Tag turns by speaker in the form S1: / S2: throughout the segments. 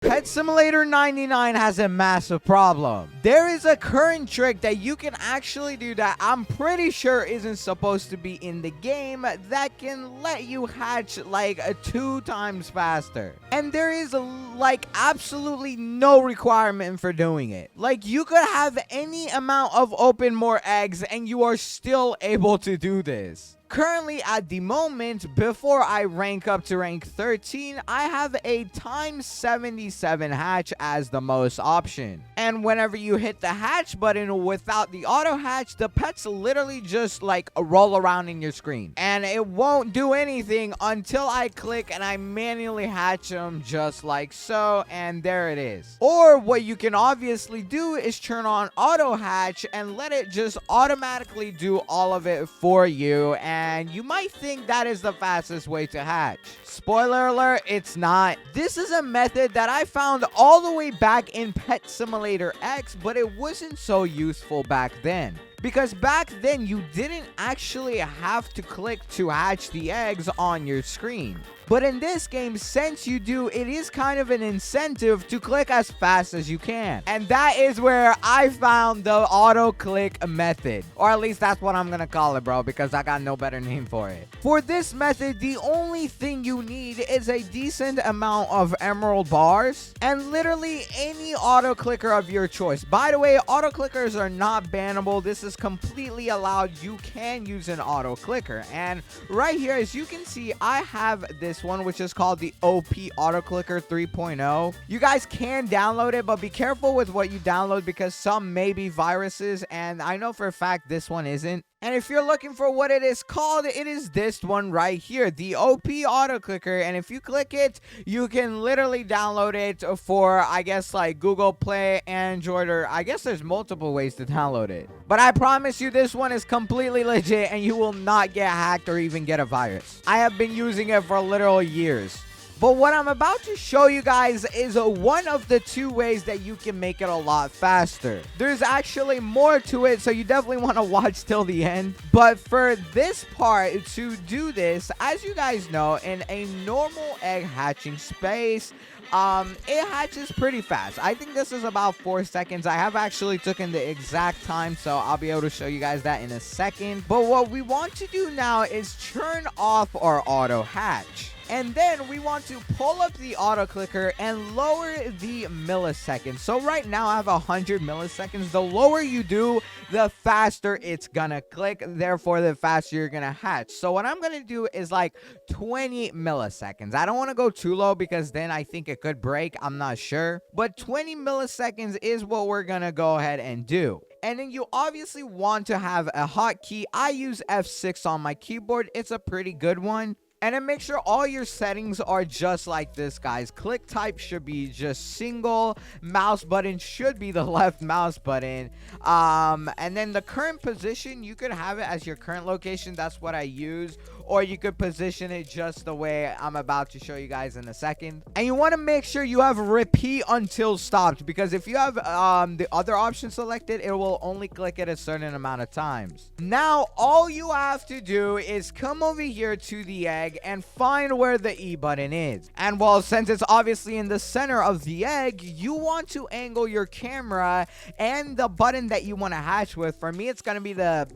S1: Pet Simulator 99 has a massive problem. There is a current trick that you can actually do that I'm pretty sure isn't supposed to be in the game that can let you hatch like 2 times faster. And there is like absolutely no requirement for doing it. Like you could have any amount of open more eggs and you are still able to do this. Currently, at the moment, before I rank up to rank 13, I have a times 77 hatch as the most option. And whenever you hit the hatch button without the auto hatch, the pets literally just like roll around in your screen. And it won't do anything until I click and I manually hatch them just like so. And there it is. Or what you can obviously do is turn on auto hatch and let it just automatically do all of it for you. And you might think that is the fastest way to hatch. Spoiler alert, it's not. This is a method that I found all the way back in Pet Simulator X, but it wasn't so useful back then. Because back then, you didn't actually have to click to hatch the eggs on your screen. But in this game, since you do, it is kind of an incentive to click as fast as you can. And that is where I found the auto click method. Or at least that's what I'm gonna call it, bro, because I got no better name for it. For this method, the only thing you need is a decent amount of emerald bars and literally any auto clicker of your choice. By the way, auto clickers are not bannable. This is completely allowed. You can use an auto clicker. And right here, as you can see, I have this one, which is called the OP Auto Clicker 3.0. You guys can download it, but be careful with what you download because some may be viruses, and I know for a fact this one isn't. And if you're looking for what it is called, it is this one right here, the OP Auto Clicker. And if you click it, you can literally download it for, I guess, like Google Play, Android, or I guess there's multiple ways to download it. But I promise you this one is completely legit and you will not get hacked or even get a virus. I have been using it for literal years. But what I'm about to show you guys is one of the 2 ways that you can make it a lot faster. There's actually more to it, so you definitely want to watch till the end. But for this part, to do this, as you guys know, in a normal egg hatching space, it hatches pretty fast. I think this is about 4 seconds. I have actually taken the exact time, so I'll be able to show you guys that in a second. But what we want to do now is turn off our auto hatch. And then we want to pull up the auto clicker and lower the milliseconds. So right now I have 100 milliseconds. The lower you do, the faster it's gonna click. Therefore, the faster you're gonna hatch. So what I'm gonna do is like 20 milliseconds. I don't want to go too low because then I think it could break. I'm not sure. But 20 milliseconds is what we're gonna go ahead and do. And then you obviously want to have a hotkey. I use F6 on my keyboard. It's a pretty good one. And then make sure all your settings are just like this, guys. Click type should be just single. Mouse button should be the left mouse button. And then the current position, you could have it as your current location. That's what I use. Or you could position it just the way I'm about to show you guys in a second. And you want to make sure you have repeat until stopped. Because if you have the other option selected, it will only click it a certain amount of times. Now, all you have to do is come over here to the egg and find where the E button is. And well, since it's obviously in the center of the egg, you want to angle your camera and the button that you want to hatch with. For me, it's going to be the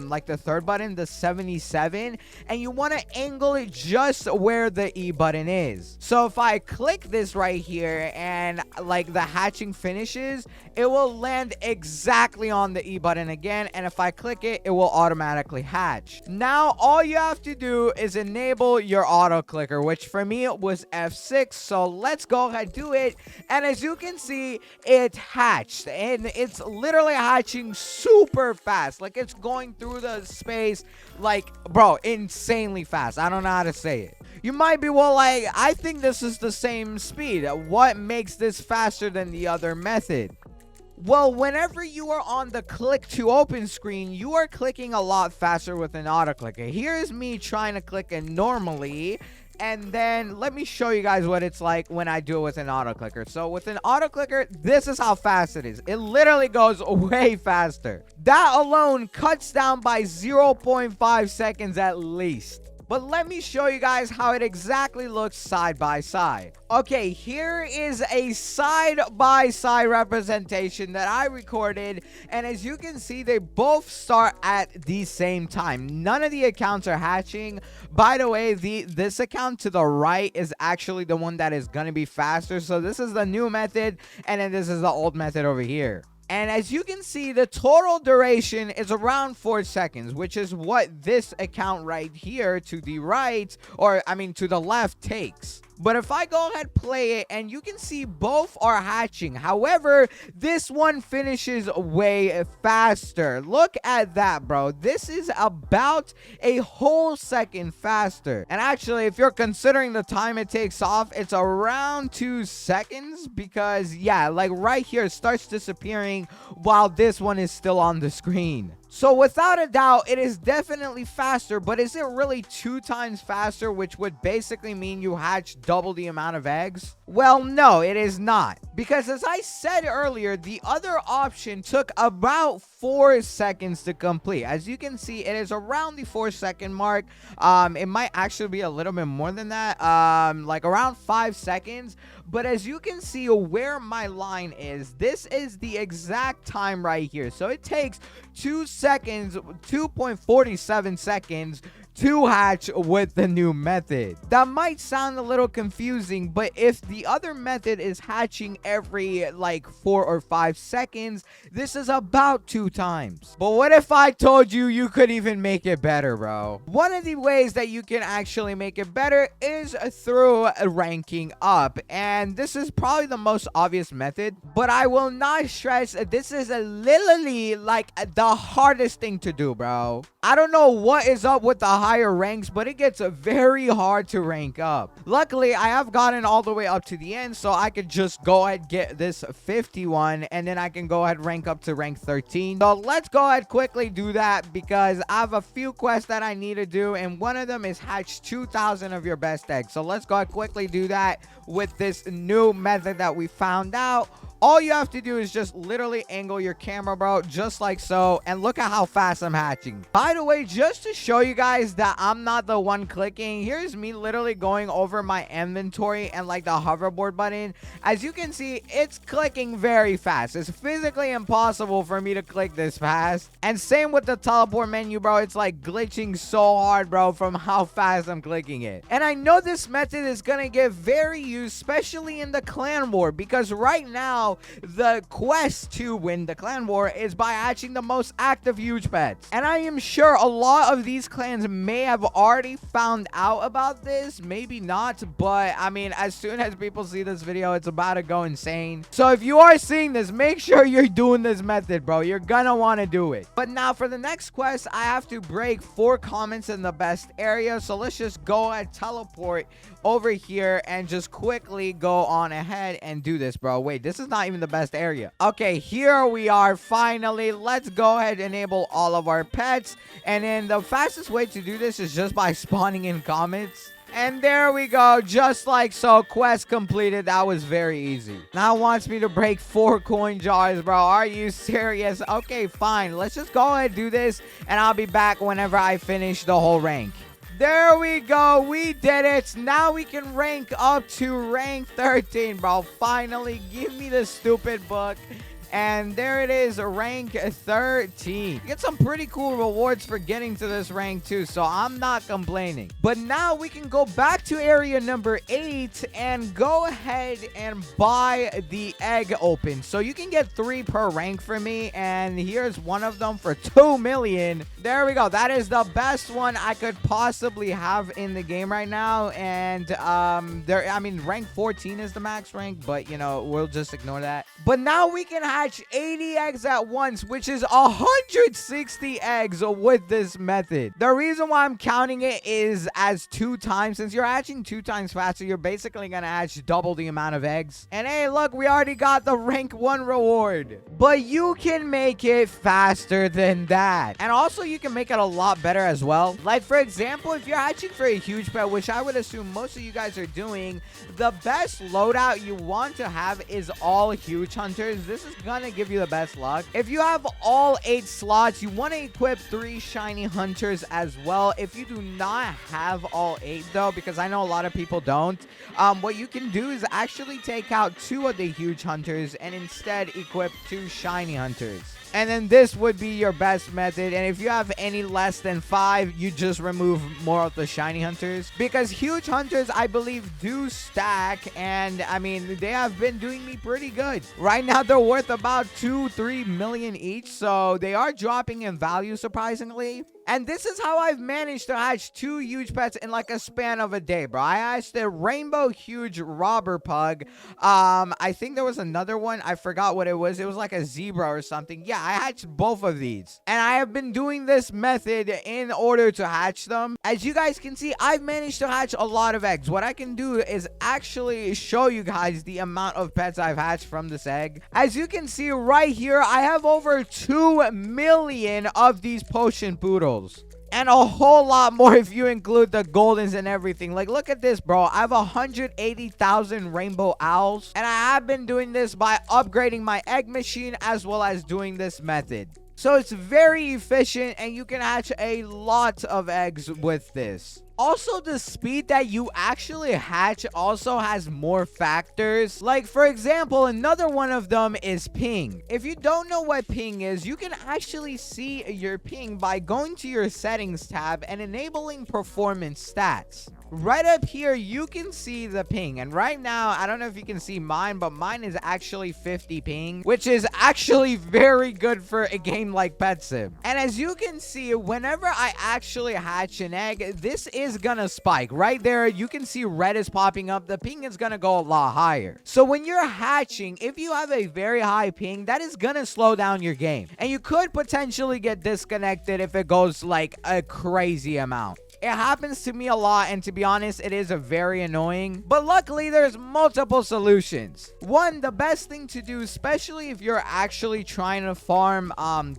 S1: like the 3rd button, the 77. And you want to angle it just where the E button is. So if I click this right here and like the hatching finishes, it will land exactly on the E button again. And if I click it, it will automatically hatch. Now, all you have to do is enable your auto clicker, which for me it was F6. So let's go ahead and do it. And as you can see, it hatched and it's literally hatching super fast. Like it's going through the space like, bro, insanely fast. I don't know how to say it. You might be, well, like, I think this is the same speed. What makes this faster than the other method? Well, whenever you are on the click to open screen, you are clicking a lot faster with an auto clicker. Here's me trying to click it normally. And then let me show you guys what it's like when I do it with an auto clicker. So with an auto clicker, this is how fast it is. It literally goes way faster. That alone cuts down by 0.5 seconds at least. But let me show you guys how it exactly looks side by side. Okay, here is a side-by-side representation that I recorded, and as you can see, they both start at the same time. None of the accounts are hatching. By the way, this account to the right is actually the one that is going to be faster. So this is the new method, and then this is the old method over here. And as you can see, the total duration is around 4 seconds, which is what this account right here to the right, or I mean to the left, takes. But if I go ahead play it, and you can see both are hatching. However, this one finishes way faster. Look at that, bro. This is about a whole second faster. And actually, if you're considering the time it takes off, it's around 2 seconds, because yeah, like right here, it starts disappearing while this one is still on the screen. So without a doubt, it is definitely faster, but is it really 2 times faster, which would basically mean you hatch double the amount of eggs? Well, no, it is not. Because as I said earlier, the other option took about 4 seconds to complete. As you can see, it is around the 4-second mark. It might actually be a little bit more than that, like around 5 seconds. But as you can see where my line is, this is the exact time right here. So it takes 2 seconds, 2.47 seconds to hatch with the new method. That might sound a little confusing, but if the other method is hatching every like 4 or 5 seconds, this is about 2 times. But what if I told you you could even make it better, bro? One of the ways that you can actually make it better is through ranking up, and this is probably the most obvious method, but I will not stress this is literally like the hardest thing to do, bro. I don't know what is up with the higher ranks, but it gets very hard to rank up. Luckily, I have gotten all the way up to the end, so I could just go ahead get this 51, and then I can go ahead rank up to rank 13. So let's go ahead quickly do that, because I have a few quests that I need to do, and one of them is hatch 2,000 of your best eggs. So let's go ahead quickly do that with this new method that we found out. All you have to do is just literally angle your camera, bro, just like so, and look at how fast I'm hatching. By the way, just to show you guys that I'm not the one clicking, here's me literally going over my inventory and like the hoverboard button. As you can see, it's clicking very fast. It's physically impossible for me to click this fast. And same with the teleport menu, bro. It's like glitching so hard, bro, from how fast I'm clicking it. And I know this method is gonna get very used, especially in the clan war, because right now the quest to win the clan war is by hatching the most active huge pets. And I am sure a lot of these clans may have already found out about this, maybe not, but I mean, as soon as people see this video, it's about to go insane. So if you are seeing this, make sure you're doing this method, bro. You're gonna want to do it. But now for the next quest, I have to break 4 comments in the best area. So let's just go ahead, teleport over here, and just quickly go on ahead and do this, bro. Wait, this is not even the best area. Okay, here we are finally. Let's go ahead and enable all of our pets, and then the fastest way to do this is just by spawning in comments. And there we go, just like so. Quest completed. That was very easy. Now it wants me to break 4 coin jars, bro. Are you serious? Okay, fine. Let's just go ahead and do this, and I'll be back whenever I finish the whole rank. There we go. We did it. Now we can rank up to rank 13, bro. Finally, give me the stupid book. And there it is, rank 13. You get some pretty cool rewards for getting to this rank too, so I'm not complaining. But now we can go back to area number 8 and go ahead and buy the egg open. So you can get 3 per rank for me, and here's one of them for 2 million. There we go. That is the best one I could possibly have in the game right now. And I mean, rank 14 is the max rank, but you know, we'll just ignore that. But now we can hatch 80 eggs at once, which is 160 eggs with this method. The reason why I'm counting it is as 2 times. Since you're hatching 2 times faster, you're basically gonna hatch double the amount of eggs. And hey, look, we already got the rank 1 reward. But you can make it faster than that. And also, you can make it a lot better as well. Like, for example, if you're hatching for a huge pet, which I would assume most of you guys are doing, the best loadout you want to have is all huge hunters. This is gonna give you the best luck. If you have all 8 slots, you want to equip 3 shiny hunters as well. If you do not have all 8 though, because I know a lot of people don't, what you can do is actually take out 2 of the huge hunters and instead equip 2 shiny hunters. And then this would be your best method. And if you have any less than 5, you just remove more of the shiny hunters. Because huge hunters, I believe, do stack. And, I mean, they have been doing me pretty good. Right now, they're worth about 2-3 million each. So they are dropping in value, surprisingly. And this is how I've managed to hatch 2 huge pets in like a span of a day, bro. I hatched a rainbow huge robber pug. I think there was another one. I forgot what it was. It was like a zebra or something. Yeah, I hatched both of these. And I have been doing this method in order to hatch them. As you guys can see, I've managed to hatch a lot of eggs. What I can do is actually show you guys the amount of pets I've hatched from this egg. As you can see right here, I have over 2 million of these potion poodles. And a whole lot more if you include the goldens and everything. Like, look at this, bro. I have 180,000 rainbow owls. And I have been doing this by upgrading my egg machine as well as doing this method. So it's very efficient and you can hatch a lot of eggs with this. Also, the speed that you actually hatch also has more factors. Like, for example, another one of them is ping. If you don't know what ping is, you can actually see your ping by going to your settings tab and enabling performance stats. Right up here, you can see the ping. And right now, I don't know if you can see mine, but mine is actually 50 ping, which is actually very good for a game like Pet Sim. And as you can see, whenever I actually hatch an egg, this is gonna spike. Right there, you can see red is popping up. The ping is gonna go a lot higher. So when you're hatching, if you have a very high ping, that is gonna slow down your game. And you could potentially get disconnected if it goes like a crazy amount. It happens to me a lot, and to be honest, it is very annoying. But luckily, there's multiple solutions. One, the best thing to do, especially if you're actually trying to farm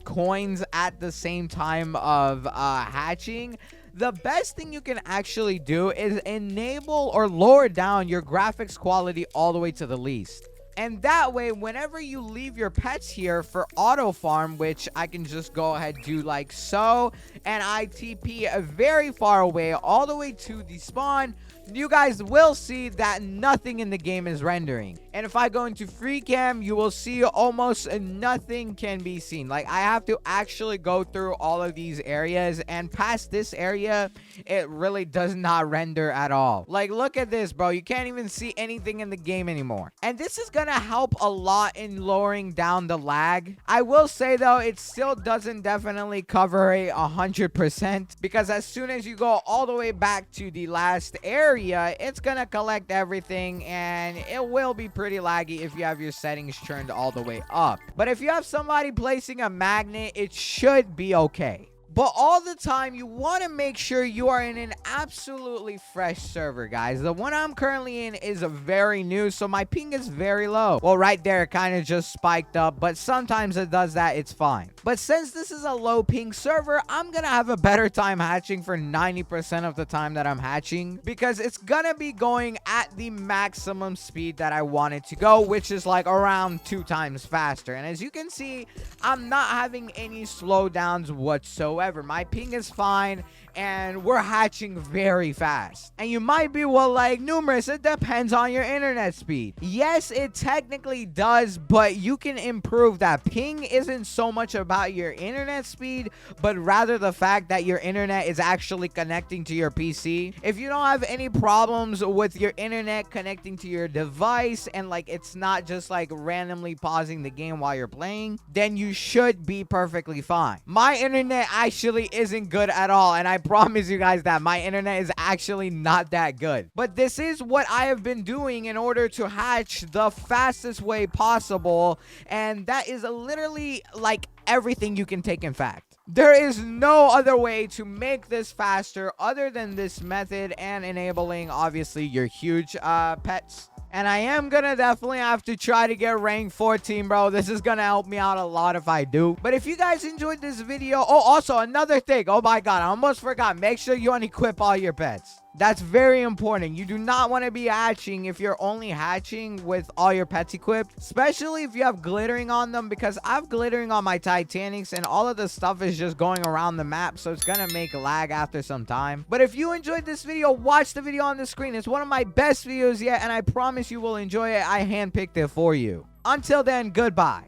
S1: coins at the same time of hatching, the best thing you can actually do is enable or lower down your graphics quality all the way to the least. And that way, whenever you leave your pets here for auto farm, which I can just go ahead do like so, and I TP very far away all the way to the spawn, you guys will see that nothing in the game is rendering. And if I go into free cam, you will see almost nothing can be seen. Like, I have to actually go through all of these areas, and past this area, it really does not render at all. Like, look at this, bro. You can't even see anything in the game anymore. And this is gonna help a lot in lowering down the lag. I will say though, it still doesn't definitely cover 100%, because as soon as you go all the way back to the last area, it's gonna collect everything, and it will be pretty laggy if you have your settings turned all the way up. But if you have somebody placing a magnet, it should be okay. But all the time, you want to make sure you are in an absolutely fresh server, guys. The one I'm currently in is very new, so my ping is very low. Well, right there, it kind of just spiked up, but sometimes it does that. It's fine. But since this is a low ping server, I'm going to have a better time hatching for 90% of the time that I'm hatching, because it's going to be going at the maximum speed that I want it to go, which is like around 2 times faster. And as you can see, I'm not having any slowdowns whatsoever. My ping is fine, and we're hatching very fast. And you might be, well, like, Numerous, it depends on your internet speed. Yes, it technically does, but you can improve that. Ping isn't so much about your internet speed, but rather the fact that your internet is actually connecting to your PC. If you don't have any problems with your internet connecting to your device, and like it's not just like randomly pausing the game while you're playing, then you should be perfectly fine. My internet actually isn't good at all, and I promise you guys that my internet is actually not that good. But this is what I have been doing in order to hatch the fastest way possible, and that is literally like everything you can take. In fact, there is no other way to make this faster other than this method, and enabling obviously your huge pets. And I am gonna definitely have to try to get rank 14, bro. This is gonna help me out a lot if I do. But if you guys enjoyed this video, oh, also another thing, oh my god, I almost forgot, make sure you unequip all your pets. That's very important. You do not want to be hatching if you're only hatching with all your pets equipped, especially if you have glittering on them, because I have glittering on my Titanics and all of the stuff is just going around the map, so it's gonna make lag after some time. But if you enjoyed this video, watch the video on the screen. It's one of my best videos yet, and I promise you will enjoy it. I handpicked it for you. Until then, goodbye.